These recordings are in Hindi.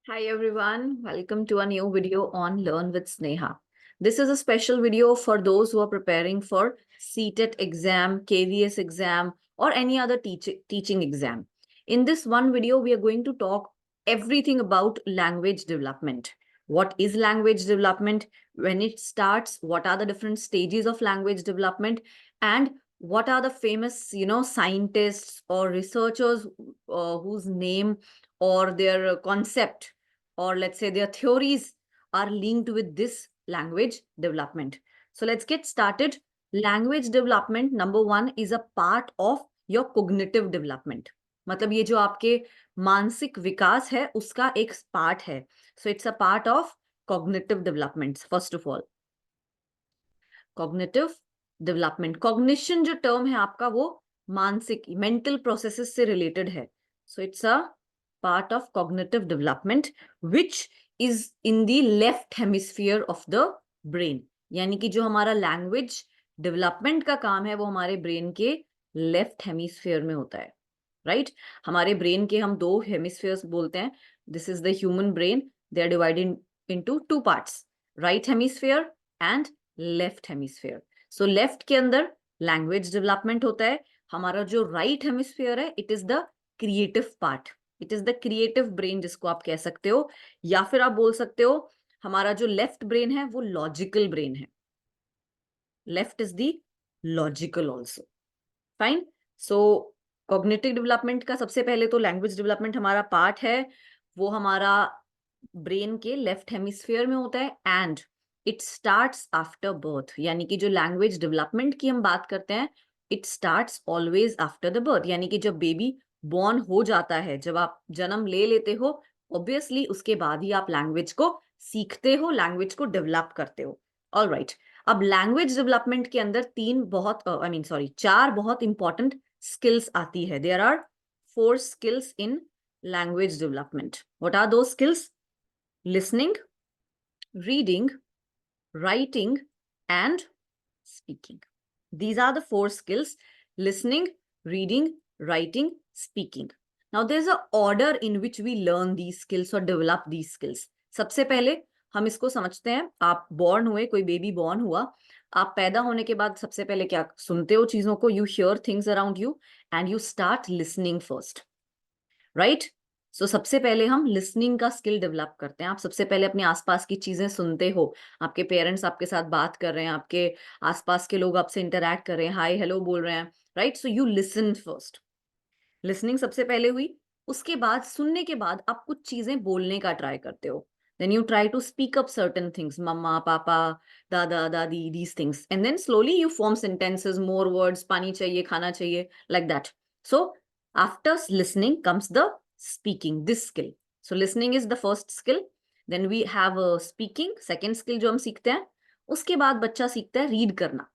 Hi everyone, welcome to a new video on Learn with Sneha. This is a special video for those who are preparing for CTET exam, KVS exam, or any other teaching exam. In this one video, we are going to talk everything about language development. What is language development? When it starts? What are the different stages of language development? And what are the famous, scientists or researchers whose name or their concept, or let's say their theories, are linked with this language development. So let's get started. Language development, number one, is a part of your cognitive development. मतलब ये जो आपके मानसिक विकास है उसका एक पार्ट है. So it's a part of cognitive development. First of all, cognitive development. Cognition जो term है आपका वो मानसिक mental processes से related है. So it's a part of cognitive development which is in the left hemisphere of the brain. यानी कि जो हमारा language development का काम है वो हमारे brain के left hemisphere में होता है. राइट हमारे ब्रेन के हम दो हेमिस्फीयर्स बोलते हैं. This is the human brain. They are divided into two parts, right hemisphere and left hemisphere. So left के अंदर लैंग्वेज डेवलपमेंट होता है. हमारा जो राइट हेमिस्फीयर है it is the creative part. It is the creative brain जिसको आप कह सकते हो, या फिर आप बोल सकते हो हमारा जो लेफ्ट ब्रेन है वो लॉजिकल ब्रेन है. Left is the logical also. Fine. So cognitive development का सबसे पहले तो लैंग्वेज डेवलपमेंट हमारा पार्ट है, वो हमारा ब्रेन के लेफ्ट हेमिस्फीयर में होता है and it starts after birth. यानी कि जो लैंग्वेज डेवलपमेंट की हम बात करते हैं it starts always after the birth. यानी कि जब बेबी बॉर्न हो जाता है, जब आप जन्म ले लेते हो, ऑब्वियसली उसके बाद ही आप लैंग्वेज को सीखते हो, लैंग्वेज को डेवलप करते हो. ऑलराइट. अब लैंग्वेज डेवलपमेंट के अंदर चार बहुत इंपॉर्टेंट skills आती है. There are 4 skills in language development. What are those skills? Listening, reading, writing, and speaking. These are the 4 skills: listening, reading, writing, speaking. Now there's an order in which we learn these skills or develop these skills. सबसे पहले हम इसको समझते हैं. आप बॉर्न हुए, कोई बेबी बॉर्न हुआ, आप पैदा होने के बाद सबसे पहले क्या सुनते हो चीजों को? You hear things around you and you start listening first, right? So सबसे पहले हम लिसनिंग का स्किल डेवलप करते हैं. आप सबसे पहले अपने आसपास की चीजें सुनते हो. आपके पेरेंट्स आपके साथ बात कर रहे हैं, आपके आसपास के लोग आपसे इंटरैक्ट कर रहे हैं, हाय हेलो बोल रहे हैं, right? So you listen first. Listening सबसे पहले हुई. उसके बाद सुनने के बाद आप कुछ चीजें बोलने का ट्राई करते हो. then you try to speak up certain things, mama, papa, dada, dadi, these things, and then slowly you form sentences, more words, pani chahiye, khana chahiye, like that. So after listening comes the speaking, this skill. So listening is the first skill. then we have a speaking, second skill जो हम सीखते हैं. उसके बाद बच्चा सीखता है रीड करना.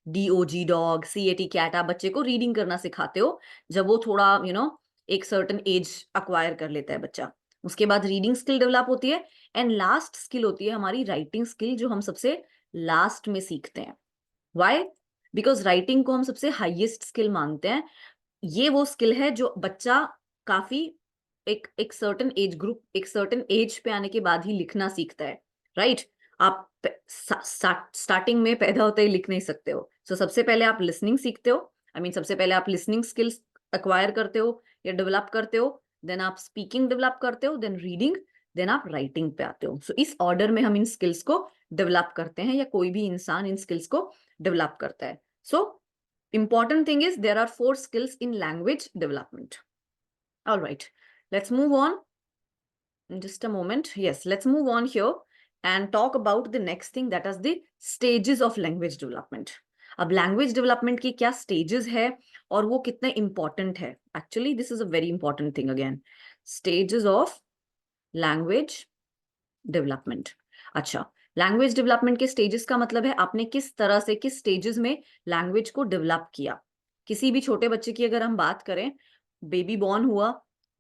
DOG dog, CAT cat. आप बच्चे को रीडिंग करना सिखाते हो जब वो थोड़ा एक सर्टन एज अक्वायर कर लेता है बच्चा. उसके बाद रीडिंग स्किल डेवलप होती है एंड लास्ट स्किल होती है हमारी राइटिंग स्किल, जो हम सबसे लास्ट में सीखते हैं. व्हाई? बिकॉज राइटिंग को हम सबसे हाईएस्ट स्किल मानते हैं. ये वो स्किल है जो बच्चा काफी एक सर्टन एज ग्रुप, एक सर्टन एज पे आने के बाद ही लिखना सीखता है, राइट? आप स्टार्टिंग में पैदा होते ही लिख नहीं सकते हो. सो सबसे पहले आप लिसनिंग सीखते हो. सबसे पहले आप लिसनिंग स्किल्स अक्वायर करते हो या डेवलप करते हो. देन आप स्पीकिंग डेवलप करते हो, देन रीडिंग, देन आप राइटिंग पे आते हो. सो इस ऑर्डर में हम इन स्किल्स को डेवलप करते हैं, या कोई भी इंसान इन स्किल्स को डेवलप करता है. सो important thing is there are 4 skills in language development. All right, let's move on in just a moment. Yes, let's move on here and talk about the next thing, that is the stages of language development. अब language development की क्या stages है और वो कितने important है? Actually this is a very important thing again. Stages of language development. अच्छा, लैंग्वेज डेवलपमेंट के स्टेजेस का मतलब है आपने किस तरह से, किस स्टेजेस में लैंग्वेज को डेवलप किया. किसी भी छोटे बच्चे की अगर हम बात करें, बेबी बॉर्न हुआ,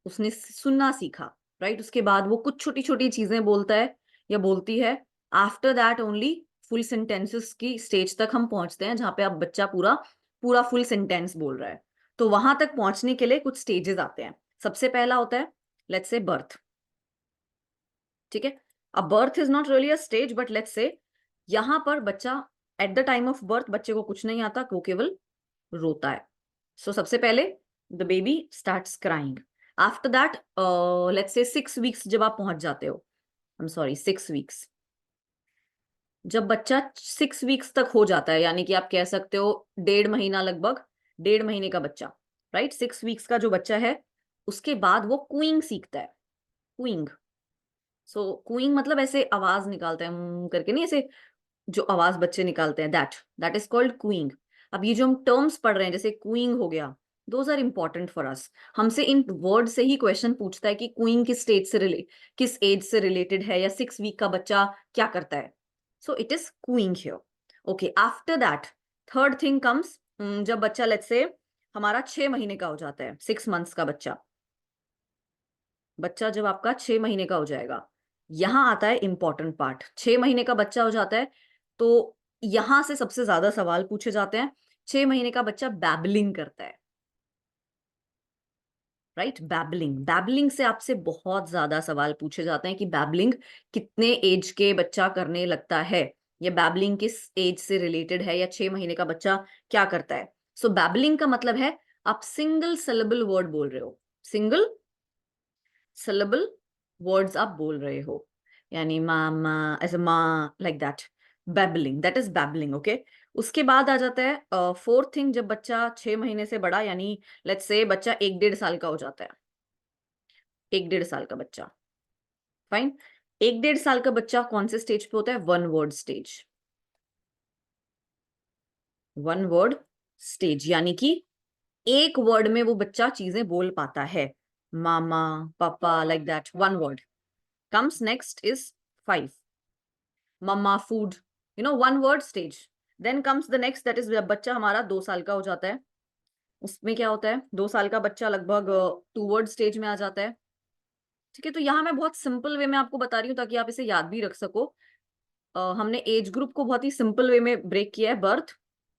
उसने सुनना सीखा, राइट? उसके बाद वो कुछ छोटी छोटी चीजें बोलता है या बोलती है. After that only full sentences की स्टेज तक हम पहुंचते हैं, जहां पे अब बच्चा पूरा पूरा फुल सेंटेंस बोल रहा है. तो वहां तक पहुंचने के लिए कुछ स्टेजेस आते हैं. सबसे पहला होता है लेट्स से बर्थ. ठीक है, अब birth is not really a stage, but let's say यहां पर बच्चा at the time of birth बच्चे को कुछ नहीं आता, वो केवल रोता है. सो सबसे पहले the baby starts crying. After that let's say 6 weeks जब आप पहुंच जाते हो, आई एम सॉरी 6 वीक्स, जब बच्चा 6 वीक्स तक हो जाता है, यानी कि आप कह सकते हो 1.5 महीना, लगभग 1.5 महीने का बच्चा, राइट, 6 वीक्स का जो बच्चा है, उसके बाद वो कुइंग सीखता है. कुइंग, सो कुइंग मतलब ऐसे आवाज निकालता है करके, नहीं ऐसे जो आवाज बच्चे निकालते हैं, दैट इज कॉल्ड कुइंग. अब ये जो हम टर्म्स पढ़ रहे हैं, जैसे कुइंग हो गया, those are important for us. हमसे इन वर्ड से ही क्वेश्चन पूछता है कि कुइंग किस एज से रिलेटेड है, या 6 वीक का बच्चा क्या करता है. So it is cooing here. Okay, after that third thing comes, जब बच्चा लेट्स से हमारा 6 महीने का हो जाता है, 6 मंथ्स का बच्चा, बच्चा जब आपका 6 महीने का हो जाएगा, यहां आता है इंपॉर्टेंट पार्ट. 6 महीने का बच्चा हो जाता है तो यहां से सबसे ज्यादा सवाल पूछे जाते हैं. 6 महीने का बच्चा बैबलिंग करता है, राइट, बैबलिंग. बैबलिंग से आपसे बहुत ज्यादा सवाल पूछे जाते हैं कि बैबलिंग कितने एज के बच्चा करने लगता है, या बैबलिंग किस एज से रिलेटेड है, या 6 महीने का बच्चा क्या करता है. सो बैबलिंग का मतलब है आप सिंगल सिलेबल वर्ड बोल रहे हो, सिंगल syllable words आप बोल रहे हो, यानी मामा, ऐसे माँ, like that. babbling, that is babbling. Okay, उसके बाद आ जाता है फोर्थ थिंग, जब बच्चा 6 महीने से बड़ा, यानी लेट्स से बच्चा 1-1.5 साल का हो जाता है, 1-1.5 साल का बच्चा, फाइन. 1-1.5 साल का बच्चा कौन से स्टेज पे होता है, one word stage. One word stage यानी कि एक वर्ड में वो बच्चा चीजें बोल पाता है, मामा, पापा, like that, one word. comes next is 5, mama, food, one word stage. Then comes the next, that is जब बच्चा हमारा 2 साल का हो जाता है, उसमें क्या होता है, 2 साल का बच्चा लगभग 2 वर्ड स्टेज में आ जाता है. ठीक है, तो यहाँ मैं बहुत सिंपल वे में आपको बता रही हूँ ताकि आप इसे याद भी रख सको. हमने एज ग्रुप को बहुत ही सिंपल वे में ब्रेक किया है. बर्थ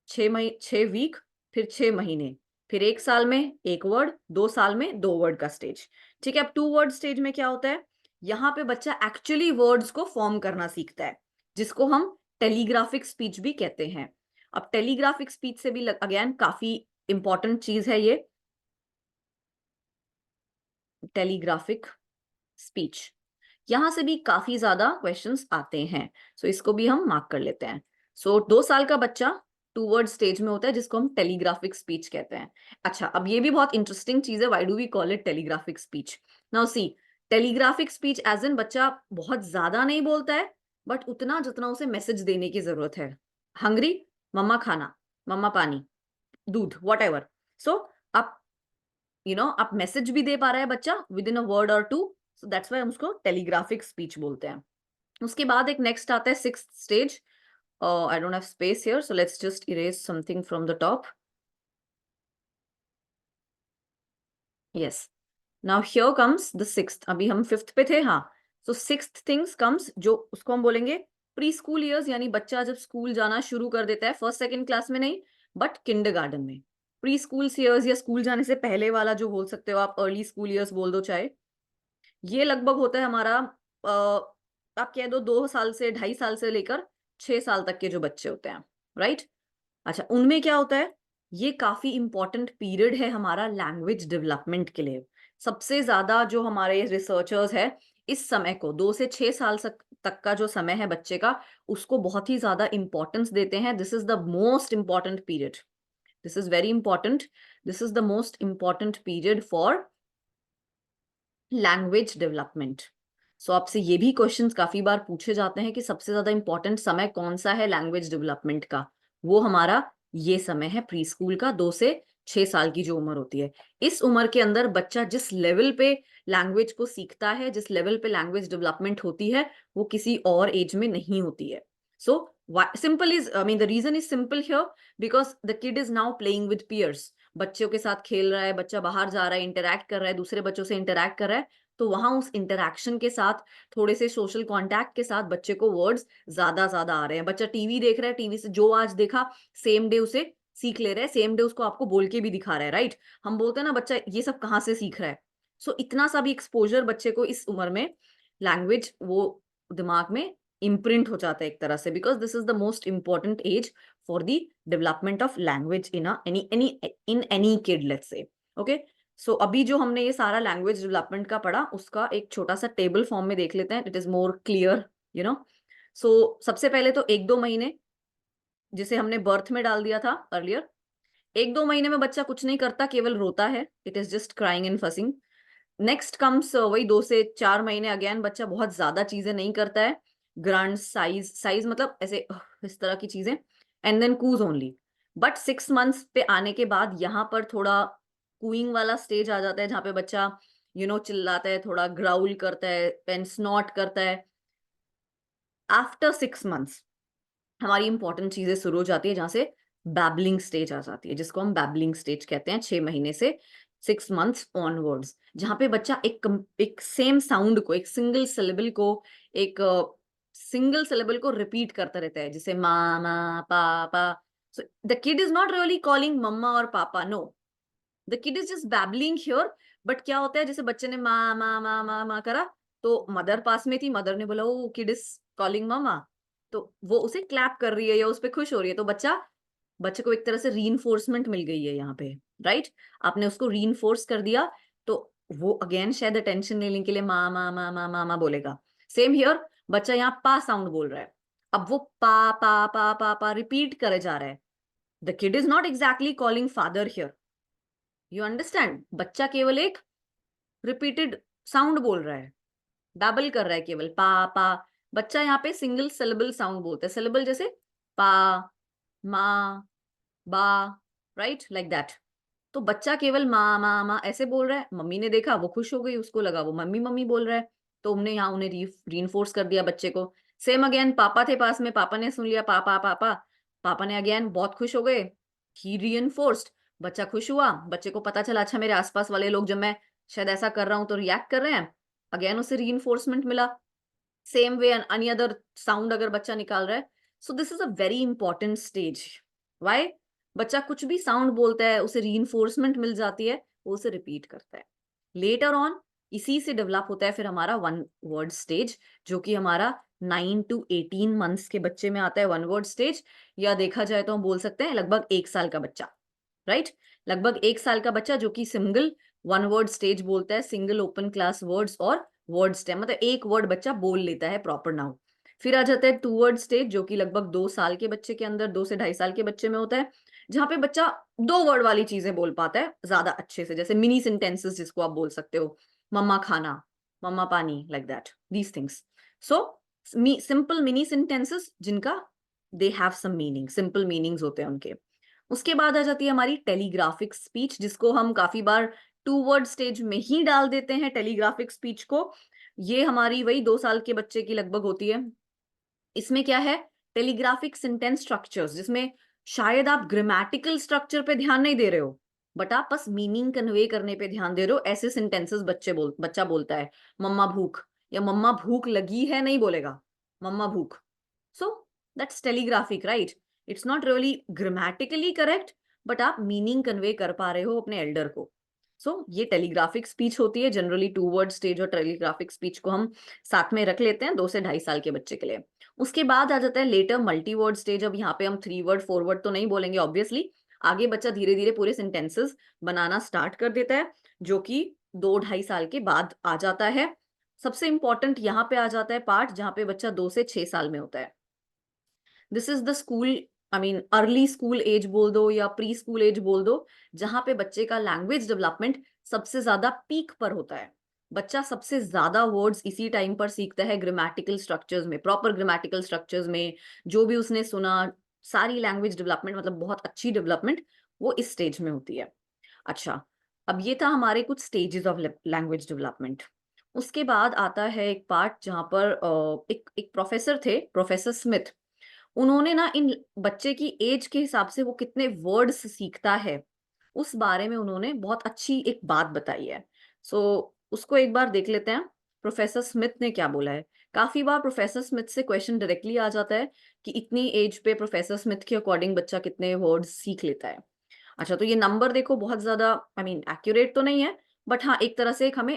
6 वीक, फिर 6 महीने, फिर 1 साल में 1 वर्ड, 2 साल में 2 वर्ड का स्टेज. ठीक है, अब 2 वर्ड स्टेज में क्या होता है, यहाँ पे बच्चा एक्चुअली वर्ड्स को फॉर्म करना सीखता है, जिसको हम टेलीग्राफिक स्पीच भी कहते हैं. अब टेलीग्राफिक स्पीच से भी अगेन काफी इंपॉर्टेंट चीज है ये, टेलीग्राफिक स्पीच. यहां से भी काफी ज्यादा क्वेश्चंस आते हैं, सो इसको भी हम मार्क कर लेते हैं. सो 2 साल का बच्चा 2 वर्ड स्टेज में होता है, जिसको हम टेलीग्राफिक स्पीच कहते हैं. अच्छा, अब ये भी बहुत इंटरेस्टिंग चीज है, why do we call it telegraphic speech. Now see, telegraphic speech as in बच्चा बहुत ज्यादा नहीं बोलता है, बट उतना जितना उसे मैसेज देने की जरूरत है. हंग्री, मम्मा खाना, मम्मा पानी, दूध, वॉट एवर. सो आप आप मैसेज भी दे पा रहा है बच्चा विद इन अ वर्ड और टू, सो दैट्स वाई हम उसको टेलीग्राफिक स्पीच बोलते हैं. उसके बाद एक नेक्स्ट आता है 6th stage. I don't have space here, so let's just erase something from the top. Yes, now here comes the 6th. अभी हम 5th पे थे, हाँ. सो 6th थिंग्स कम्स, जो उसको हम बोलेंगे प्री स्कूल ईयर्स, यानी बच्चा जब स्कूल जाना शुरू कर देता है, फर्स्ट सेकेंड क्लास में नहीं, बट किंडरगार्टन में. प्री स्कूल ईयर्स या स्कूल जाने से पहले वाला जो बोल सकते हो आप, अर्ली स्कूल ईयर्स बोल दो चाहे, ये लगभग होता है हमारा आप कह दो 2 साल से 2.5 साल से लेकर 6 साल तक के जो बच्चे होते हैं, राइट. अच्छा, उनमें क्या होता है, ये काफी इंपॉर्टेंट पीरियड है हमारा लैंग्वेज डेवलपमेंट के लिए. सबसे ज्यादा जो हमारे रिसर्चर्स है इस समय को, 2 से 6 साल तक का जो समय है बच्चे का, उसको बहुत ही ज्यादा इंपॉर्टेंस देते हैं. This is the most important period, this is very important, this is the most important period for language development. So आपसे ये भी क्वेश्चंस काफी बार पूछे जाते हैं कि सबसे ज्यादा इंपॉर्टेंट समय कौन सा है लैंग्वेज डेवलपमेंट का. वो हमारा ये समय है प्री स्कूल का, 2 से 6 साल की जो उम्र होती है. इस उम्र के अंदर बच्चा जिस लेवल पे लैंग्वेज को सीखता है, जिस लेवल पे लैंग्वेज डेवलपमेंट होती है, वो किसी और एज में नहीं होती है. So simple is, I mean the reason is simple here, because the kid is now playing with peers. बच्चों के साथ खेल रहा है, बच्चा बाहर जा रहा है, इंटरैक्ट कर रहा है, दूसरे बच्चों से इंटरैक्ट कर रहा है, तो वहां उस इंटरैक्शन के साथ, थोड़े से सोशल कांटेक्ट के साथ बच्चे को वर्ड्स ज्यादा ज्यादा आ रहे हैं. बच्चा टीवी देख रहा है, टीवी से जो आज देखा सेम डे उसे सीख ले रहा है, सेम डे उसको आपको बोल के भी दिखा रहा है, राइट. हम बोलते हैं ना बच्चा ये सब कहाँ से सीख रहा है. सो इतना सा भी एक्सपोजर बच्चे को इस उम्र में लैंग्वेज वो दिमाग में इम्प्रिंट हो जाता है एक तरह से, because this is the most important age for the development of language in any kid, let's say. Okay, so अभी जो हमने ये सारा लैंग्वेज डेवलपमेंट का पढ़ा, उसका एक छोटा सा टेबल फॉर्म में देख लेते हैं, it is more clear, you know. So सबसे पहले तो 1-2 महीने, जिसे हमने बर्थ में डाल दिया था अर्लियर, 1-2 महीने में बच्चा कुछ नहीं करता, केवल रोता है, it is just crying and fussing. Next comes वही 2 से 4 महीने, अगेन बच्चा बहुत ज्यादा चीजें नहीं करता है, ग्रांड साइज, साइज मतलब ऐसे इस तरह की चीजें, and then coos only. But 6 months पे आने के बाद यहाँ पर थोड़ा कूइंग वाला स्टेज आ जाता है, जहाँ पे बच्चा चिल्लाता है, थोड़ा ग्राउल करता है एंड स्नॉट करता है। आफ्टर 6 मंथ्स हमारी इंपॉर्टेंट चीजें शुरू हो जाती है, जहां से बैबलिंग स्टेज आ जाती है, जिसको हम बैबलिंग स्टेज कहते हैं, 6 महीने से 6 मंथ्स ऑनवर्ड्स, जहां पे बच्चा एक सेम साउंड को, एक एक सिंगल सिलेबल को रिपीट करता रहता है, जैसे मामा पापा। So the kid is not really calling mamma और papa, no, the kid is just babbling here. But क्या होता है, जैसे बच्चे ने मा मा मा मा मा करा, तो मदर पास में थी, मदर ने बोला ओ किड इज कॉलिंग मम्मा, तो वो उसे क्लैप कर रही है या उस पर खुश हो रही है, तो बच्चे को एक तरह से रीइंफोर्समेंट मिल गई है यहाँ पे, राइट। आपने उसको रीइंफोर्स कर दिया, तो वो अगेन शायद अटेंशन लेने के लिए मा मा मा मा मा मा बोलेगा। सेम हियर, बच्चा यहाँ पा साउंड बोल रहा है, अब वो पा पा पा पा पा रिपीट करे जा रहा है। The kid is not exactly calling father here, you understand. बच्चा केवल एक रिपीटेड साउंड बोल रहा है, बैबल कर रहा है केवल पा पा। बच्चा यहाँ पे सिंगल सिलेबल साउंड बोलता है, सिलेबल जैसे पा, मा, बा, राइट, लाइक दैट। तो बच्चा केवल माँ माँ माँ ऐसे बोल रहा है, मम्मी ने देखा, वो खुश हो गई, उसको लगा वो मम्मी मम्मी बोल रहा है, तो हमने यहाँ उन्हें रीइंफोर्स कर दिया बच्चे को। सेम अगेन, पापा थे पास में, पापा ने सुन लिया पापा पापा, पापा ने अगेन बहुत खुश हो गए, ही रीइंफोर्स्ड, बच्चा खुश हुआ, बच्चे को पता चला अच्छा मेरे आसपास वाले लोग जब मैं शायद ऐसा कर रहा हूँ तो रिएक्ट कर रहे हैं, अगेन उसे रीइंफोर्समेंट मिला। Same way any other sound अगर बच्चा निकाल रहा है, so this is a very important stage. Why? बच्चा कुछ भी साउंड बोलता है, उसे रीइंफोर्समेंट मिल जाती है, वो उसे रिपीट करता है। लेटर ऑन इसी से डेवलप होता है फिर हमारा वन वर्ड स्टेज, जो कि हमारा 9 to 18 मंथ्स के बच्चे में आता है वन वर्ड स्टेज, या देखा जाए तो हम बोल सकते हैं लगभग 1 साल का बच्चा, राइट। लगभग 1 साल का बच्चा जो कि सिंगल वन वर्ड स्टेज बोलता है, सिंगल ओपन क्लास वर्ड्स और वर्ड स्टेम, मतलब एक वर्ड बच्चा बोल लेता है प्रॉपर नाउन। फिर आ जाता है 2 वर्ड स्टेज, जो कि लगभग 2 साल के बच्चे के अंदर, 2 से 2.5 साल के बच्चे में होता है, जहां पे बच्चा 2 वर्ड वाली चीजें बोल पाता है ज्यादा अच्छे से, जैसे मिनी सेंटेंसेस जिसको आप बोल सकते हो, मम्मा खाना, मम्मा पानी, like that, these things. So simple mini sentences जिनका they have some meaning, simple meanings होते हैं उनके। उसके बाद आ जाती है हमारी टेलीग्राफिक स्पीच, जिसको हम काफी बार 2 वर्ड स्टेज में ही डाल देते हैं टेलीग्राफिक स्पीच को। ये हमारी वही 2 साल के बच्चे की लगभग होती है। इसमें क्या है, टेलीग्राफिक सेंटेंस स्ट्रक्चर्स, जिसमें शायद आप ग्रामेटिकल स्ट्रक्चर पे ध्यान नहीं दे रहे हो, बट आप बस मीनिंग कन्वे करने पे ध्यान दे रहे हो। ऐसे सेंटेंसेस बच्चा बोलता है, मम्मा भूख, या मम्मा भूख लगी है नहीं बोलेगा, मम्मा भूख। So that's telegraphic, right. It's not really grammatically correct, but आप मीनिंग कन्वे कर पा रहे हो अपने एल्डर को। ये टेलीग्राफिक स्पीच होती है। जनरली 2 वर्ड स्टेज और टेलीग्राफिक स्पीच को हम साथ में रख लेते हैं 2 से 2.5 साल के बच्चे के लिए। उसके बाद आ जाता है लेटर मल्टी वर्ड स्टेज। अब यहाँ पे हम 3 वर्ड 4 वर्ड तो नहीं बोलेंगे ऑब्वियसली, आगे बच्चा धीरे धीरे पूरे सेंटेंसेस बनाना स्टार्ट कर देता है, जो कि 2-2.5 साल के बाद आ जाता है। सबसे इंपॉर्टेंट यहाँ पे आ जाता है पार्ट, जहाँ पे बच्चा 2 से 6 साल में होता है। This is the school, I mean early school age बोल दो या प्री स्कूल एज बोल दो, जहां पे बच्चे का लैंग्वेज डेवलपमेंट सबसे ज्यादा पीक पर होता है। बच्चा सबसे ज्यादा वर्ड्स इसी टाइम पर सीखता है, ग्रामेटिकल स्ट्रक्चर्स में, प्रॉपर ग्रामेटिकल स्ट्रक्चर्स में, जो भी उसने सुना, सारी लैंग्वेज डेवलपमेंट, मतलब बहुत अच्छी डेवलपमेंट वो इस स्टेज में होती है। अच्छा, अब ये था हमारे कुछ स्टेजेस ऑफ लैंग्वेज डेवलपमेंट। उसके बाद आता है एक पार्ट जहां पर एक प्रोफेसर थे, प्रोफेसर स्मिथ। उन्होंने ना इन बच्चे की एज के हिसाब से वो कितने वर्ड्स सीखता है, उस बारे में उन्होंने बहुत अच्छी एक बात बताई है। सो उसको एक बार देख लेते हैं, प्रोफेसर स्मिथ ने क्या बोला है। काफी बार प्रोफेसर स्मिथ से क्वेश्चन डायरेक्टली आ जाता है कि इतनी एज पे प्रोफेसर स्मिथ के अकॉर्डिंग बच्चा कितने वर्ड्स सीख लेता है। अच्छा, तो ये नंबर देखो बहुत ज्यादा, आई मीन एक्यूरेट तो नहीं है, बट हाँ, एक तरह से एक हमें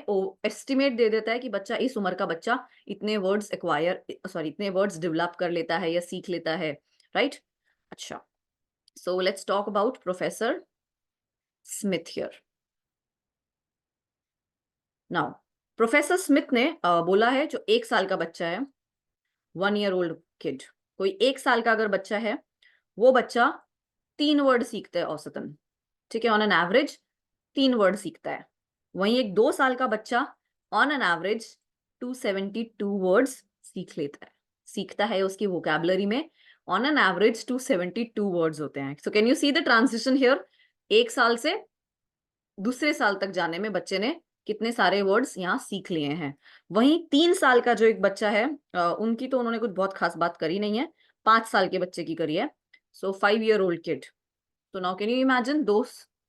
एस्टिमेट दे देता है कि बच्चा, इस उम्र का बच्चा इतने वर्ड्स इतने वर्ड्स डेवलप कर लेता है या सीख लेता है, राइट? अच्छा, so let's talk about professor Smith here now. Professor Smith ने बोला है, जो 1 साल का बच्चा है, 1 year old किड, कोई 1 साल का अगर बच्चा है, वो बच्चा 3 वर्ड सीखता है औसतन, ठीक है, ऑन एन एवरेज 3 वर्ड सीखता है। वहीं एक 2 साल का बच्चा ऑन एन एवरेज 272 वर्ड्स सीखता है, उसकी वोकैबुलरी में ऑन एन एवरेज 272 वर्ड्स होते हैं। So can you see the transition here? 1 साल से दूसरे साल तक जाने में बच्चे ने कितने सारे वर्ड्स यहाँ सीख लिए हैं। वहीं 3 साल का जो एक बच्चा है, उनकी तो उन्होंने कुछ बहुत खास बात करी नहीं है, 5 साल के बच्चे की करी है। सो 5 year old किड। तो नाउ कैन यू इमेजिन, दो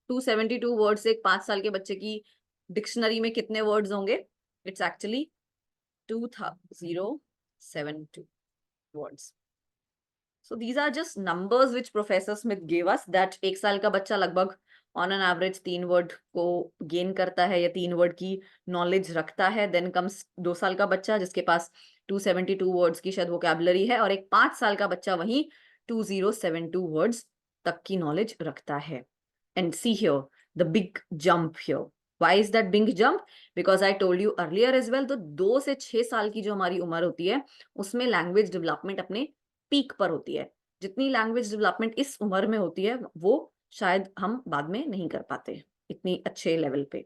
272 वर्ड्स एक 5 साल के बच्चे की डिक्शनरी में कितने वर्ड्स होंगे? It's actually 2072 words. So these are just numbers which Professor Smith gave us, that 1 साल का बच्चा लगभग ऑन एन एवरेज 3 वर्ड को गेन करता है या 3 वर्ड की नॉलेज रखता है। देन कम्स 2 साल का बच्चा जिसके पास 272 वर्ड्स की शायद वोकैबुलरी है, और एक 5 साल का बच्चा वही 2072 वर्ड्स तक की नॉलेज रखता है। And see here the big jump here. Why is that big jump? Because I told you earlier as well, तो 2 से 6 साल की जो हमारी उम्र होती है, उसमें लैंग्वेज डेवलपमेंट अपने पीक पर होती है। जितनी लैंग्वेज डेवलपमेंट इस उम्र में होती है, वो शायद हम बाद में नहीं कर पाते इतनी अच्छे लेवल पे।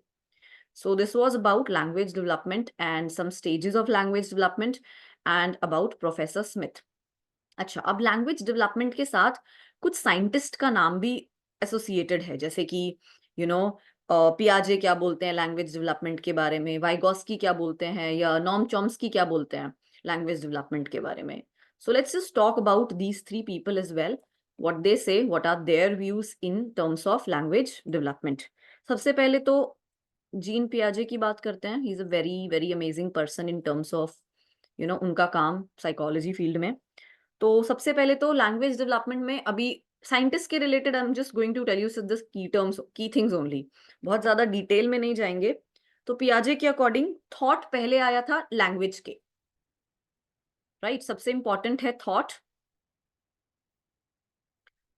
So this was about language development and some stages of language development and about professor Smith. अच्छा, अब लैंग्वेज डेवलपमेंट के साथ कुछ साइंटिस्ट का नाम भी एसोसिएटेड है, जैसे कि यू नो पियाजे क्या बोलते हैं लैंग्वेज डेवलपमेंट के बारे में, वाइगोस्की क्या बोलते हैं, या नॉम चॉम्स्की क्या बोलते हैं लैंग्वेज डेवलपमेंट के बारे में। So let's just talk about these 3 people as well, what they say, what are their views in terms of language development. सबसे पहले तो जीन पियाजे की बात करते हैं। He is a very very amazing person in terms of उनका काम साइकोलॉजी फील्ड में। तो सबसे पहले तो लैंग्वेज डेवलपमेंट में अभी साइंटिस्ट के related I am just going to tell you this key terms, key things only, बहुत ज्यादा डिटेल में नहीं जाएंगे। तो पियाजे के अकॉर्डिंग थॉट पहले आया था लैंग्वेज के, राइट? सबसे इंपॉर्टेंट है थॉट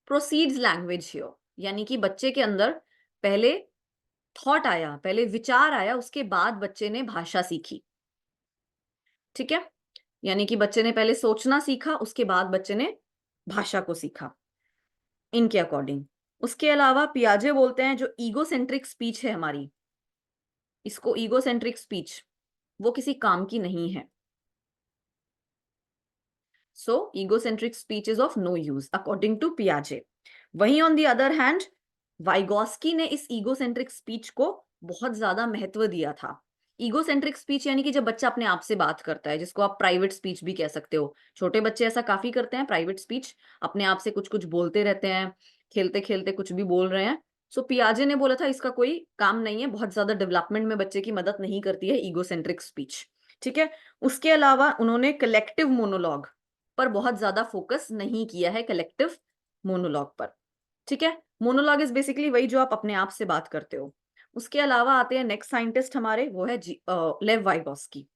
प्रोसीड्स लैंग्वेज हियर, यानी कि बच्चे के अंदर पहले थॉट आया, पहले विचार आया, उसके बाद बच्चे ने भाषा सीखी, ठीक है? यानी कि बच्चे ने पहले सोचना सीखा, उसके बाद बच्चे ने भाषा को सीखा इनके अकॉर्डिंग। उसके अलावा पियाजे बोलते हैं जो ईगोसेंट्रिक स्पीच है हमारी, इसको ईगोसेंट्रिक स्पीच, वो किसी काम की नहीं है। So egocentric speech is of no use according to पियाजे। वहीं on the other hand Vygotsky ने इस ईगोसेंट्रिक स्पीच को बहुत ज्यादा महत्व दिया था। ईगोसेंट्रिक स्पीच यानी कि जब बच्चा अपने आप से बात करता है, जिसको आप प्राइवेट स्पीच भी कह सकते हो। छोटे बच्चे ऐसा काफी करते हैं, प्राइवेट स्पीच, अपने आप से कुछ कुछ बोलते रहते हैं, खेलते खेलते कुछ भी बोल रहे हैं। सो पियाजे ने बोला था इसका कोई काम नहीं है, बहुत ज्यादा डेवलपमेंट में बच्चे की मदद नहीं करती है ईगोसेंट्रिक स्पीच, ठीक है? उसके अलावा उन्होंने कलेक्टिव मोनोलॉग पर बहुत ज्यादा फोकस नहीं किया है, कलेक्टिव मोनोलॉग पर, ठीक है? मोनोलॉग इज बेसिकली वही जो आप अपने आप से बात करते हो। उसके अलावा आते हैं नेक्स्ट साइंटिस्ट हमारे, वो है लेव वाइगोस्की।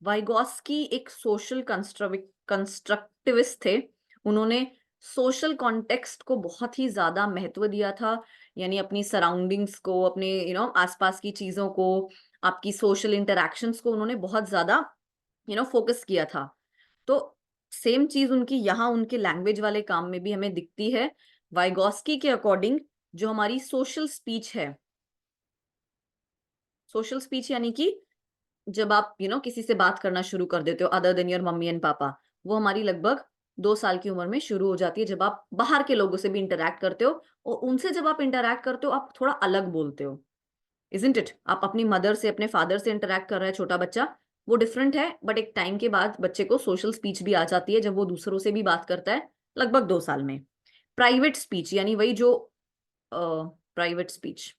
वाइगोस्की एक सोशल कंस्ट्रक्टिविस्ट थे। उन्होंने सोशल कॉन्टेक्स्ट को बहुत ही ज्यादा महत्व दिया था, यानी अपनी सराउंडिंग्स को, अपने आसपास की चीजों को, आपकी सोशल इंटरेक्शंस को उन्होंने बहुत ज्यादा फोकस किया था। तो सेम चीज उनकी यहाँ उनके लैंग्वेज वाले काम में भी हमें दिखती है। वाइगोस्की के अकॉर्डिंग जो हमारी सोशल स्पीच है, सोशल स्पीच यानी कि जब आप किसी से बात करना शुरू कर देते हो other than your mummy and पापा, वो हमारी लगभग 2 साल की उम्र में शुरू हो जाती है, जब आप बाहर के लोगों से भी इंटरेक्ट करते हो, और उनसे जब आप इंटरेक्ट करते हो आप थोड़ा अलग बोलते हो, इजंट इट? आप अपनी मदर से, अपने फादर से इंटरेक्ट कर रहा है छोटा बच्चा, वो डिफरेंट है, बट एक टाइम के बाद बच्चे को सोशल स्पीच भी आ जाती है जब वो दूसरों से भी बात करता है, लगभग 2 साल में। प्राइवेट स्पीच यानी वही जो प्राइवेट स्पीच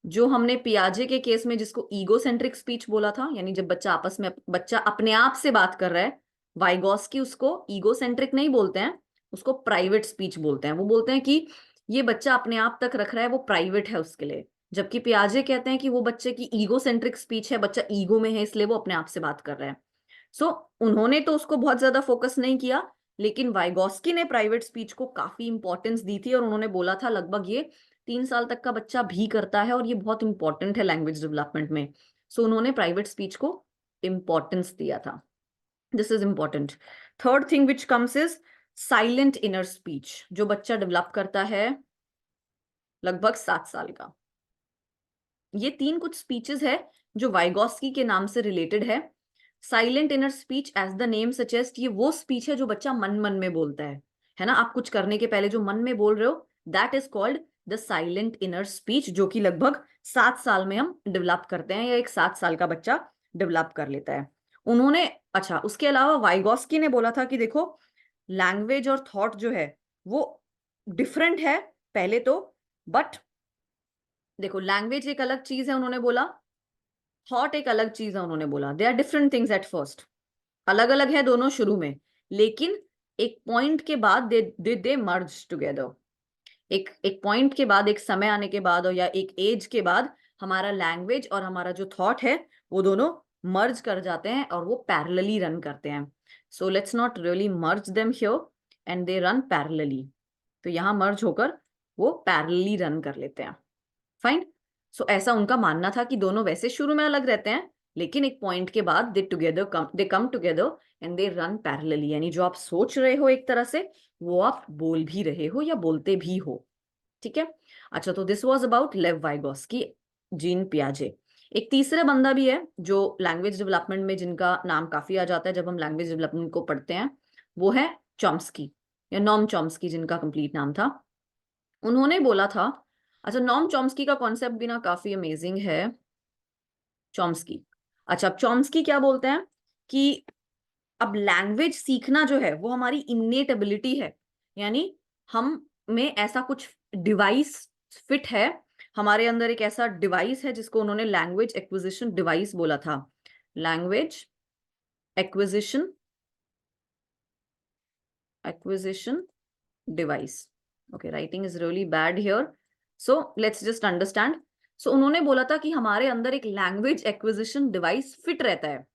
जो हमने पियाजे के केस में जिसको ईगोसेंट्रिक स्पीच बोला था, यानी जब बच्चा आपस में, बच्चा अपने आप से बात कर रहा है, वाइगोस्की उसको ईगोसेंट्रिक नहीं बोलते हैं, उसको प्राइवेट स्पीच बोलते हैं। वो बोलते हैं कि ये बच्चा अपने आप तक रख रहा है, वो प्राइवेट है उसके लिए, जबकि पियाजे कहते हैं कि वो बच्चे की ईगो सेंट्रिक स्पीच है, बच्चा ईगो में है इसलिए वो अपने आप से बात कर रहा है। सो उन्होंने तो उसको बहुत ज्यादा फोकस नहीं किया, लेकिन वाइगोस्की ने प्राइवेट स्पीच को काफी इंपॉर्टेंस दी थी और उन्होंने बोला था लगभग ये 3 साल तक का बच्चा भी करता है और ये बहुत इंपॉर्टेंट है लैंग्वेज डेवलपमेंट में। सो उन्होंने प्राइवेट स्पीच को इंपॉर्टेंस दिया था। This is important. Third thing which comes is silent inner speech, जो बच्चा डेवलप करता है लगभग 7 साल का। ये 3 कुछ स्पीचेस है जो वाइगोस्की के नाम से रिलेटेड है। Silent inner speech as the name suggest, ये वो स्पीच है जो बच्चा मन मन में बोलता है ना, आप कुछ करने के पहले जो मन में बोल रहे हो, that is called the silent inner speech, जो कि लगभग 7 साल में हम डेवलप करते हैं या एक 7 साल का बच्चा डेवलप कर लेता है। उन्होंने, अच्छा उसके अलावा वाइगोस्की ने बोला था कि देखो लैंग्वेज और थॉट जो है वो डिफरेंट है पहले तो, बट देखो लैंग्वेज एक अलग चीज है उन्होंने बोला, थॉट एक अलग चीज है उन्होंने बोला, they are different things at first, अलग अलग है दोनों शुरू में, लेकिन एक पॉइंट के बाद दे मर्ज टुगेदर। एक एक पॉइंट के बाद, एक समय आने के बाद और या एक एज के बाद हमारा लैंग्वेज और हमारा जो थॉट है वो दोनों मर्ज कर जाते हैं और वो पैरेलली रन करते हैं। So let's not really merge them here and they run parallelly. तो यहां मर्ज होकर वो पैरेलली रन कर लेते हैं। फाइन। सो ऐसा उनका मानना था कि दोनों वैसे शुरू में अलग रहते हैं, लेकिन एक पॉइंट के बाद they come together and they run parallelly, यानी जो आप सोच रहे हो एक तरह से वो आप बोल भी रहे हो या बोलते भी हो। ठीक है। अच्छा, तो दिस वाज अबाउट लेव वाइगोस्की, जीन पियाजे। एक तीसरा बंदा भी है जो लैंग्वेज डेवलपमेंट में जिनका नाम काफी आ जाता है जब हम लैंग्वेज डेवलपमेंट को पढ़ते हैं, वो है चॉम्स्की या नॉम चॉम्स्की जिनका कंप्लीट नाम था। उन्होंने बोला था, अच्छा नॉम चॉम्स्की का कॉन्सेप्ट भी ना काफी अमेजिंग है। चॉम्स्की, अच्छा अब चॉम्स्की क्या बोलते हैं कि अब लैंग्वेज सीखना जो है वो हमारी इन्नेट एबिलिटी है, यानी हम में ऐसा कुछ डिवाइस फिट है, हमारे अंदर एक ऐसा डिवाइस है जिसको उन्होंने लैंग्वेज एक्विजिशन डिवाइस बोला था। Language acquisition acquisition device. Okay, writing is really bad here, so let's just understand. So उन्होंने बोला था कि हमारे अंदर एक लैंग्वेज एक्विजिशन डिवाइस फिट रहता है,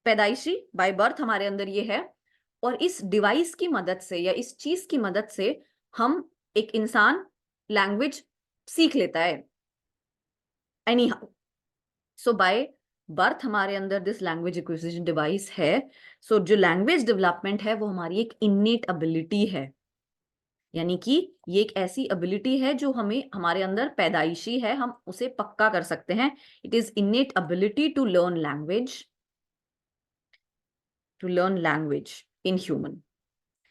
पैदाइशी बाय बर्थ हमारे अंदर ये है, और इस डिवाइस की मदद से या इस चीज की मदद से हम, एक इंसान लैंग्वेज सीख लेता है any how. So by birth हमारे अंदर दिस लैंग्वेज एक्विजिशन डिवाइस है। सो जो लैंग्वेज डेवलपमेंट है वो हमारी एक इन्नेट एबिलिटी है, यानी कि ये एक ऐसी एबिलिटी है जो हमें हमारे अंदर पैदाइशी है, हम उसे पक्का कर सकते हैं। It is innate ability to learn language, to learn language in human.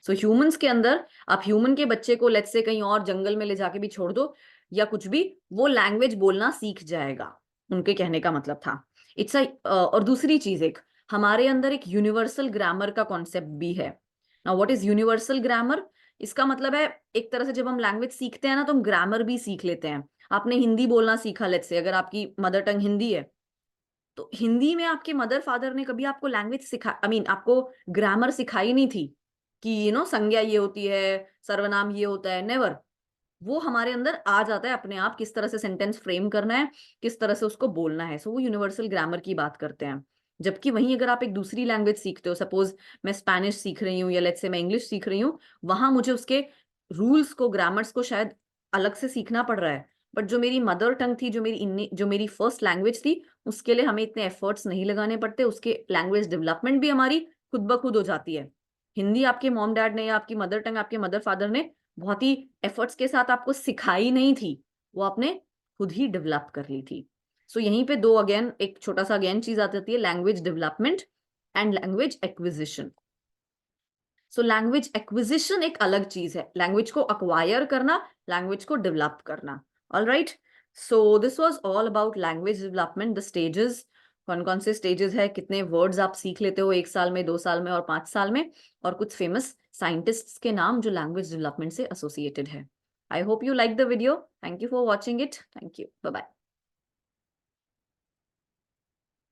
So humans के अंदर, आप ह्यूमन के बच्चे को लेट्स से कहीं और जंगल में ले जाके भी छोड़ दो या कुछ भी, वो लैंग्वेज बोलना सीख जाएगा, उनके कहने का मतलब था। इट्स और दूसरी चीज, एक हमारे अंदर एक यूनिवर्सल ग्रामर का कॉन्सेप्ट भी है। Now what is universal grammar? इसका मतलब है एक तरह से जब हम लैंग्वेज सीखते हैं ना तो हम ग्रामर भी सीख लेते हैं। आपने हिंदी बोलना सीखा लेट्स से, अगर आपकी मदर टंग हिंदी है तो हिंदी में आपके मदर फादर ने कभी आपको लैंग्वेज सिखा, आई मीन आपको ग्रामर सिखाई नहीं थी कि संज्ञा ये होती है, सर्वनाम ये होता है, नेवर। वो हमारे अंदर आ जाता है अपने आप, किस तरह से सेंटेंस फ्रेम करना है, किस तरह से उसको बोलना है। सो वो यूनिवर्सल ग्रामर की बात करते हैं। जबकि वहीं अगर आप एक दूसरी लैंग्वेज सीखते हो, सपोज मैं स्पेनिश सीख रही हूँ या लेट्स से मैं इंग्लिश सीख रही हूँ, वहां मुझे उसके रूल्स को, ग्रामर्स को शायद अलग से सीखना पड़ रहा है, बट जो मेरी मदर टंग थी, जो मेरी फर्स्ट लैंग्वेज थी, उसके लिए हमें इतने एफर्ट्स नहीं लगाने पड़ते, उसके लैंग्वेज डेवलपमेंट भी हमारी खुद ब खुद हो जाती है। हिंदी आपके मॉम डैड ने या आपकी मदर टंग आपके मदर फादर ने बहुत ही एफर्ट्स के साथ आपको सिखाई नहीं थी, वो आपने खुद ही डेवलप कर ली थी। सो यहीं पे दो अगेन, एक छोटा सा अगेन चीज आ जाती है, language development and language acquisition. So language acquisition एक अलग चीज है, लैंग्वेज को अक्वायर करना, लैंग्वेज को डेवलप करना। All right, so this was all about language development, the stages. कौन कौन से स्टेजेस है, कितने वर्ड्स आप सीख लेते हो 1 साल में, 2 साल में और 5 साल में, और कुछ फेमस साइंटिस्ट्स के नाम जो लैंग्वेज डेवलपमेंट से एसोसिएटेड है। I hope you like the video. Thank you for watching it. Thank you. Bye bye.